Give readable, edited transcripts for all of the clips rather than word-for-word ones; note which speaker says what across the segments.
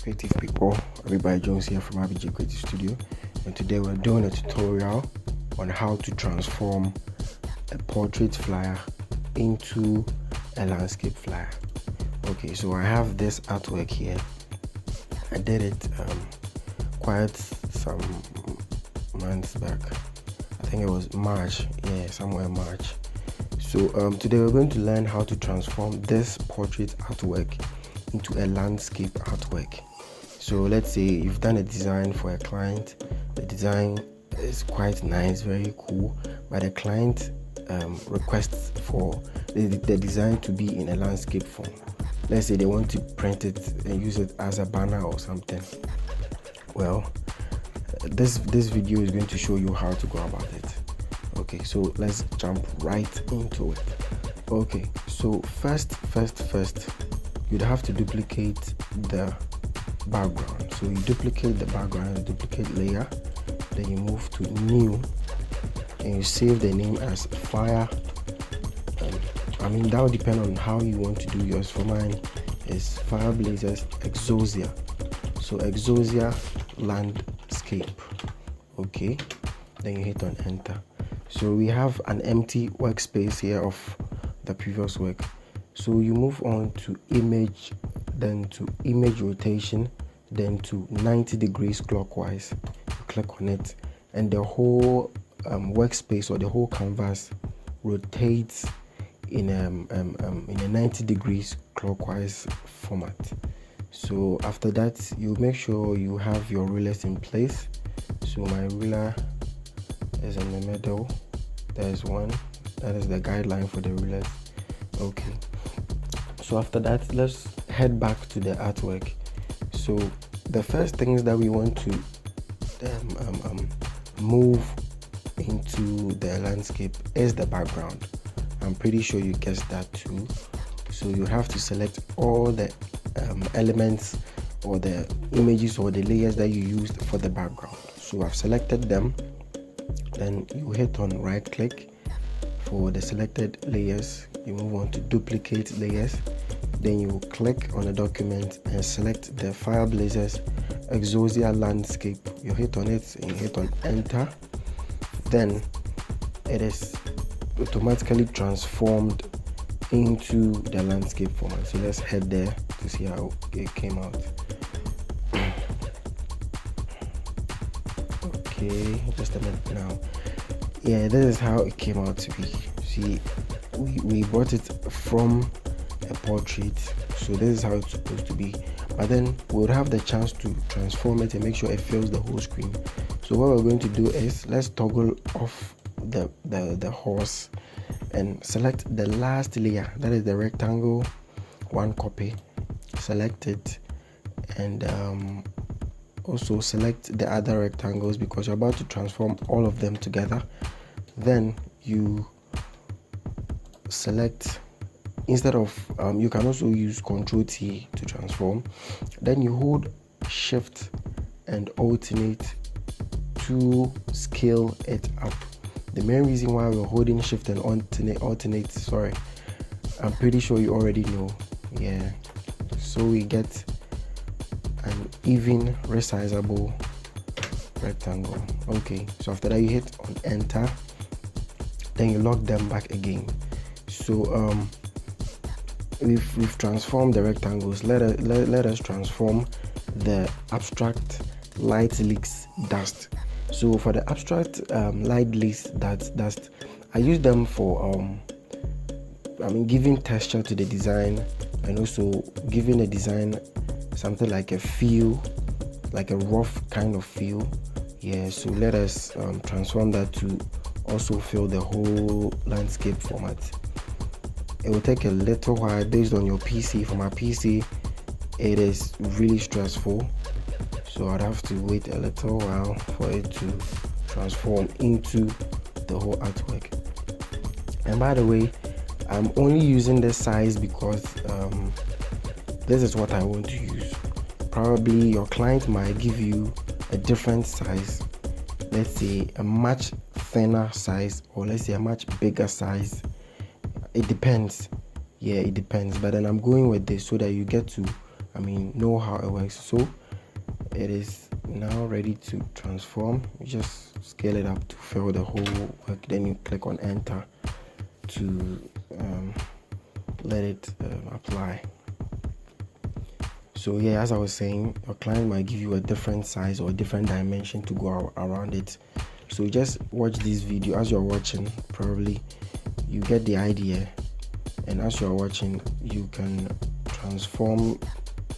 Speaker 1: Creative people, everybody Jones here from RBJ Creative Studio, and today we're doing a tutorial on how to transform a portrait flyer into a landscape flyer. Okay, so I have this artwork here. I did it quite some months back. I think it was March, somewhere March. So today we're going to learn how to transform this portrait artwork into a landscape artwork. So let's say you've done a design for a client. The design is quite nice, very cool, but the client requests for the design to be in a landscape form. Let's say they want to print it and use it as a banner or something. Well, this video is going to show you how to go about it. Okay, so let's jump right into it. Okay, so first you'd have to duplicate the background. So you duplicate the background, duplicate layer, then you move to new and you save the name as fire. That will depend on how you want to do yours. For mine is Fire Blazers Exosia. So Exosia landscape. Okay, then you hit on enter. So we have an empty workspace here of the previous work. So you move on to image, then to image rotation, then to 90 degrees clockwise. You click on it and the whole workspace or the whole canvas rotates in a 90 degrees clockwise format. So after that, you make sure you have your rulers in place. So my ruler is in the middle. There's one. That is the guideline for the rulers. Okay. So after that, let's head back to the artwork. So the first things that we want to move into the landscape is the background. I'm pretty sure you guessed that too. So you have to select all the elements or the images or the layers that you used for the background. So I've selected them. Then you hit on right click for the selected layers. You move on to duplicate layers. Then you click on the document and select the Fire Blazers Exosia landscape. You hit on it and you hit on enter. Then it is automatically transformed into the landscape format. So let's head there to see how it came out. Okay, just a minute now. Yeah, this is how it came out to be. See, we brought it from a portrait, so this is how it's supposed to be, but then we'll have the chance to transform it and make sure it fills the whole screen. So what we're going to do is let's toggle off the horse and select the last layer, that is the rectangle, one copy, select it, and also select the other rectangles because you're about to transform all of them together. Then you select, instead of you can also use Ctrl T to transform. Then you hold shift and alternate to scale it up. The main reason why we're holding shift and alternate, sorry, I'm pretty sure you already know. Yeah, so we get an even resizable rectangle. Okay, so after that you hit on enter, then you lock them back again. So we've transformed the rectangles. Let us transform the abstract light leaks dust. So for the abstract light leaks dust, I use them for giving texture to the design and also giving the design something like a feel, like a rough kind of feel. Yeah, so let us transform that to also fill the whole landscape format. It will take a little while based on your PC. For my PC, it is really stressful, so I'd have to wait a little while for it to transform into the whole artwork. And by the way, I'm only using this size because this is what I want to use. Probably your client might give you a different size, let's say a much thinner size, or let's say a much bigger size. It depends. Yeah, it depends, but then I'm going with this so that you get to know how it works. So it is now ready to transform. You just scale it up to fill the whole work, then you click on enter to let it apply. So yeah, as I was saying, your client might give you a different size or a different dimension to go around it. So just watch this video. As you're watching, probably you get the idea, and as you're watching, you can transform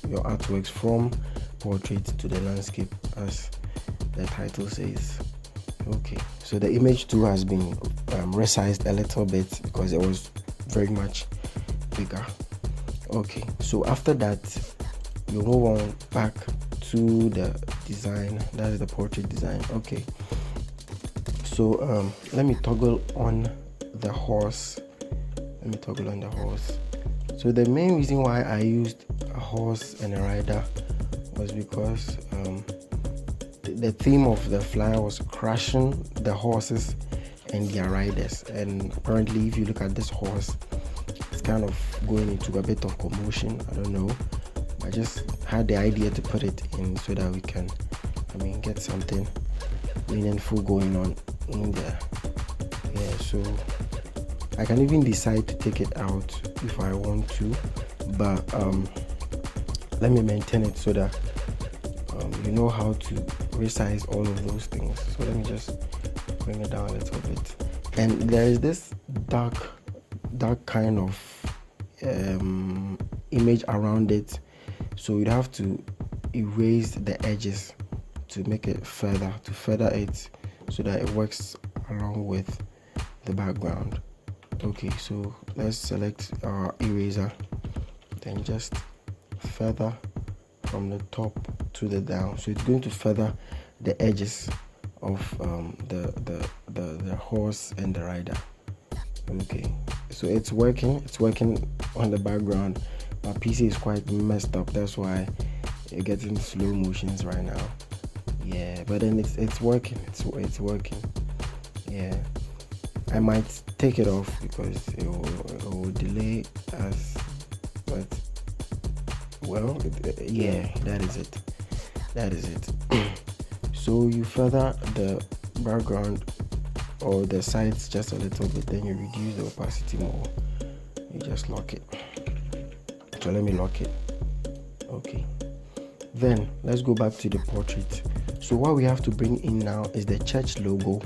Speaker 1: your artworks from portrait to the landscape, as the title says. Okay, so the image too has been resized a little bit because it was very much bigger. Okay, so after that, you move on back to the design. That is the portrait design. Okay, so let me toggle on the horse. So the main reason why I used a horse and a rider was because the theme of the flyer was crushing the horses and their riders, and apparently if you look at this horse, it's kind of going into a bit of commotion. I don't know, I just had the idea to put it in so that we can get something meaningful going on in there. Yeah, so I can even decide to take it out if I want to, but let me maintain it so that you know how to resize all of those things. So let me just bring it down a little bit. And there is this dark kind of image around it, so you'd have to erase the edges to make it further it so that it works along with the background. Okay, so let's select our eraser, then just feather from the top to the down. So it's going to feather the edges of the horse and the rider. Okay, so it's working on the background. My PC is quite messed up, that's why you're getting slow motions right now. Yeah, but then it's working. It's working. Yeah, I might take it off because it will delay us, but well, yeah, that is it. So you feather the background or the sides just a little bit, then you reduce the opacity more, you just lock it. So let me lock it. Okay, then let's go back to the portrait. So what we have to bring in now is the church logo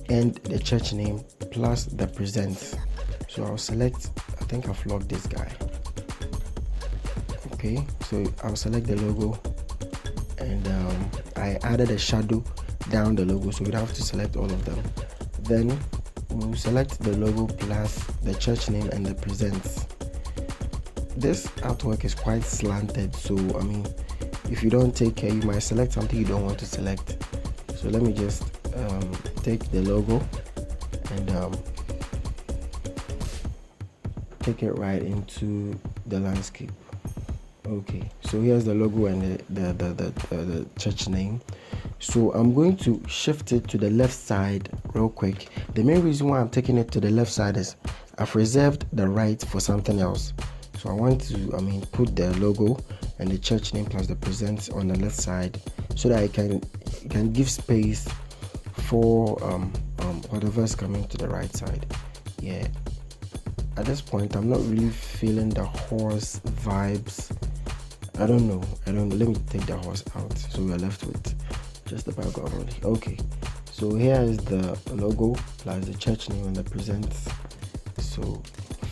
Speaker 1: and the church name plus the presents. So I'll select, I think I've locked this guy. Okay, so I'll select the logo, and I added a shadow down the logo, so we'd have to select all of them. Then we'll select the logo plus the church name and the presents. This artwork is quite slanted, so if you don't take care, you might select something you don't want to select. So let me just take the logo and take it right into the landscape. Okay, so here's the logo and the church name. So I'm going to shift it to the left side real quick. The main reason why I'm taking it to the left side is I've reserved the right for something else. So I want to put the logo and the church name plus the presents on the left side so that I can give space for whatever's coming to the right side. Yeah, at this point I'm not really feeling the horse vibes. I don't know. Let me take the horse out so we're left with just the background only. Okay, so here is the logo plus the church name and the presents. So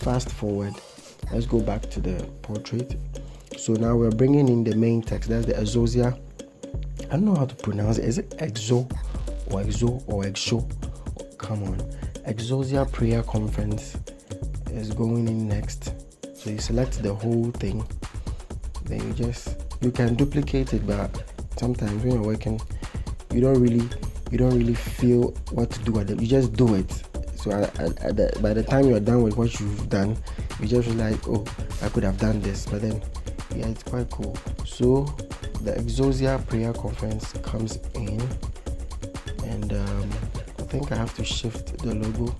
Speaker 1: fast forward, let's go back to the portrait. So now we're bringing in the main text. That's the Exosia. I don't know how to pronounce it. Is it Exo or Exo or Exo? Come on. Exosia Prayer Conference is going in next. So you select the whole thing. Then you can duplicate it, but sometimes when you're working, you don't really feel what to do with it. You just do it. So by the time you're done with what you've done, you just realize, oh, I could have done this. But then, yeah, it's quite cool. So the Exosia Prayer Conference comes in, and I think I have to shift the logo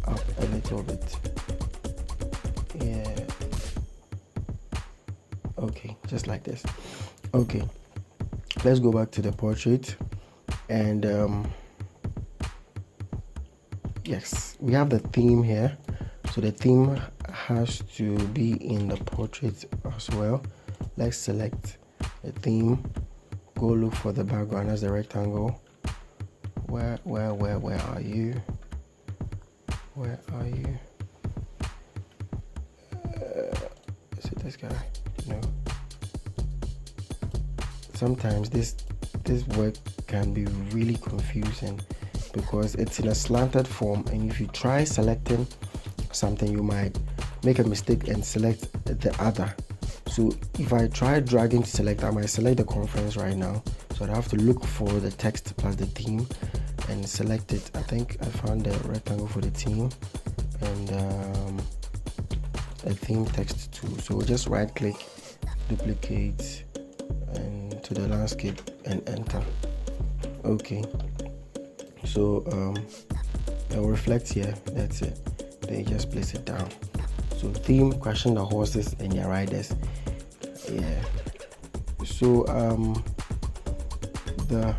Speaker 1: up a little bit. Yeah. just like this. Okay, let's go back to the portrait, and yes, we have the theme here. So the theme has to be in the portrait as well. Let's select the theme, go look for the background as the rectangle. Where are you? Where are you? Is it this guy? No. Sometimes this work can be really confusing because it's in a slanted form, and if you try selecting something, you might make a mistake and select the other. So if I try dragging to select, I might select the conference right now, so I have to look for the text plus the theme and select it. I think I found the rectangle for the theme and a theme text too. So just right click, duplicate, and to the landscape and enter. Okay, so it will reflect here. That's it. Then you just place it down. So theme, question the horses and your riders. Yeah. So the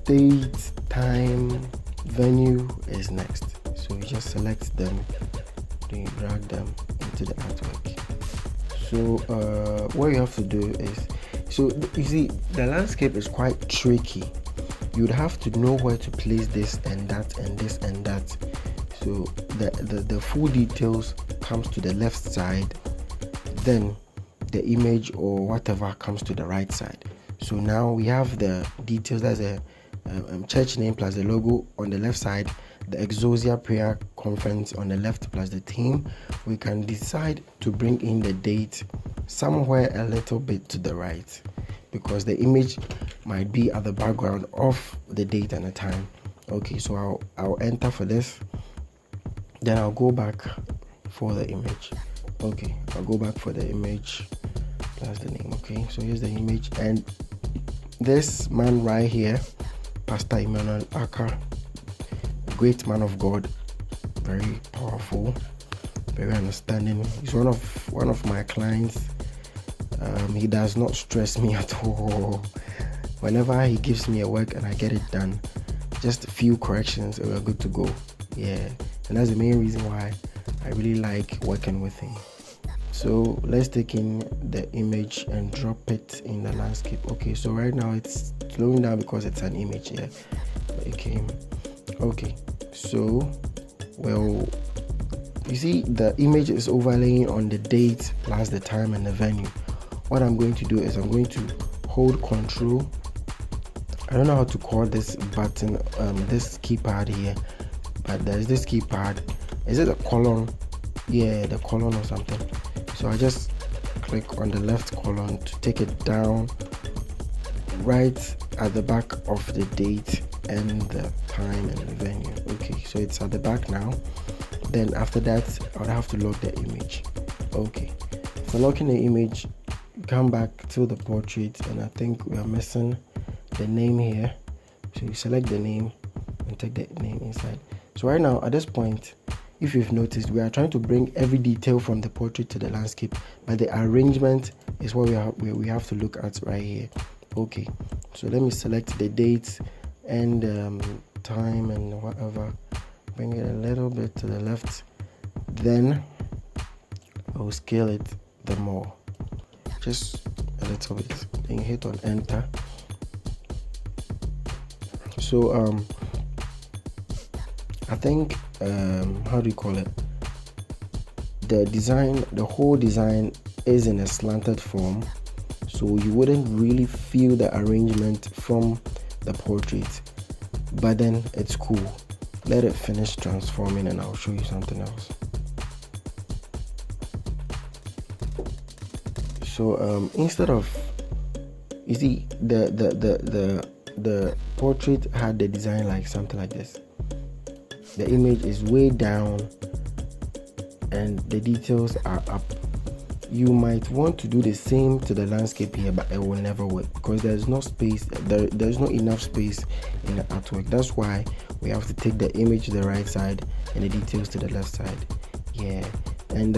Speaker 1: date, time, venue is next. So you just select them, then you drag them into the artwork. So what you have to do is, so you see the landscape is quite tricky. You'd have to know where to place this and that and this and that. So the full details comes to the left side, then the image or whatever comes to the right side. So now we have the details. That's a church name plus the logo on the left side, the Exosia prayer conference on the left plus the theme. We can decide to bring in the date somewhere a little bit to the right, because the image might be at the background of the date and the time. Okay, so I'll enter for this, then I'll go back for the image. Okay, I'll go back for the image plus the name. Okay, so here's the image, and this man right here, Pastor Emmanuel Aka, great man of God, very powerful, very understanding. He's one of my clients. He does not stress me at all. Whenever he gives me a work and I get it done, just a few corrections and we're good to go. Yeah, and that's the main reason why I really like working with him. So let's take in the image and drop it in the landscape. Okay, so right now it's slowing down because it's an image here. Okay, so well, you see the image is overlaying on the date plus the time and the venue. What I'm going to do is I'm going to hold Control. I don't know how to call this button, this keypad here, but there's this keypad. Is it a column? Yeah, the column or something. So I just click on the left column to take it down right at the back of the date and the time and the venue. Okay, so it's at the back now. Then after that, I would have to lock the image. Okay, for locking the image, come back to the portrait, and I think we are missing the name here. So you select the name and take the name inside. So right now at this point, if you've noticed, we are trying to bring every detail from the portrait to the landscape, but the arrangement is what we have to look at right here. Okay, so let me select the dates and time and whatever, bring it a little bit to the left, then I'll scale it the more, just a little bit, then hit on enter. So I think how do you call it, the whole design is in a slanted form, so you wouldn't really feel the arrangement from the portrait, but then it's cool. Let it finish transforming and I'll show you something else. So instead of, you see, the portrait had the design like something like this. The image is way down and the details are up. You might want to do the same to the landscape here, but it will never work because there's no space, there's not enough space in the artwork. That's why we have to take the image to the right side and the details to the left side. Yeah, and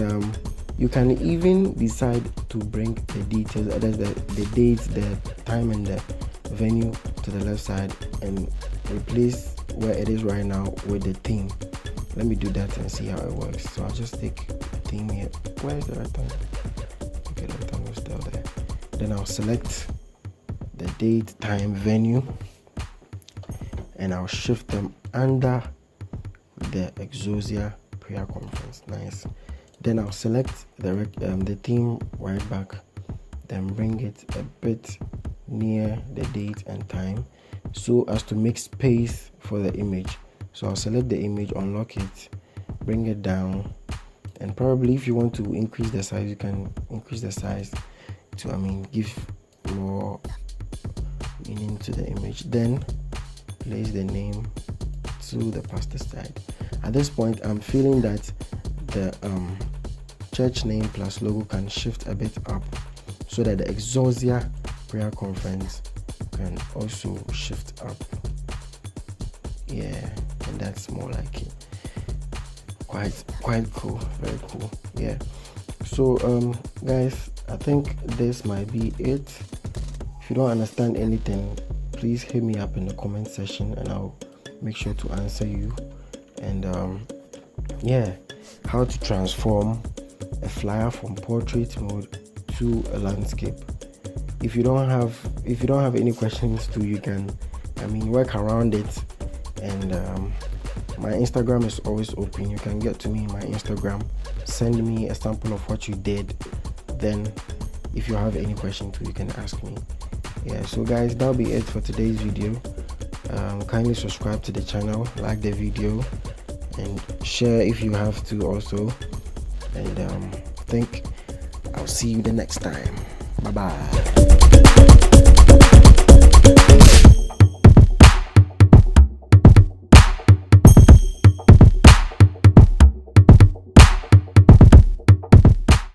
Speaker 1: You can even decide to bring the details, that is the date, the time, and the venue to the left side, and replace where it is right now with the theme. Let me do that and see how it works. So I'll just take theme here. Where is the rectangle? Okay, the rectangle is still there. Then I'll select the date, time, venue, and I'll shift them under the Exosia prayer conference. Nice. Then I'll select the theme right back, then bring it a bit near the date and time so as to make space for the image. So I'll select the image, unlock it, bring it down, and probably if you want to increase the size, you can increase the size to give more meaning to the image. Then place the name to the pastor side. At this point, I'm feeling that the church name plus logo can shift a bit up so that the Exosia prayer conference can also shift up. Yeah, and that's more like it. Quite cool, very cool. Yeah. So guys, I think this might be it. If you don't understand anything, please hit me up in the comment section and I'll make sure to answer you. And how to transform a flyer from portrait mode to a landscape. If you don't have any questions too, you can work around it. And my Instagram is always open. You can get to me in my Instagram, send me a sample of what you did. Then if you have any question too, you can ask me. Yeah, so guys, that'll be it for today's video. Kindly subscribe to the channel, like the video, and share if you have to also. And I think I'll see you the next time. Bye bye.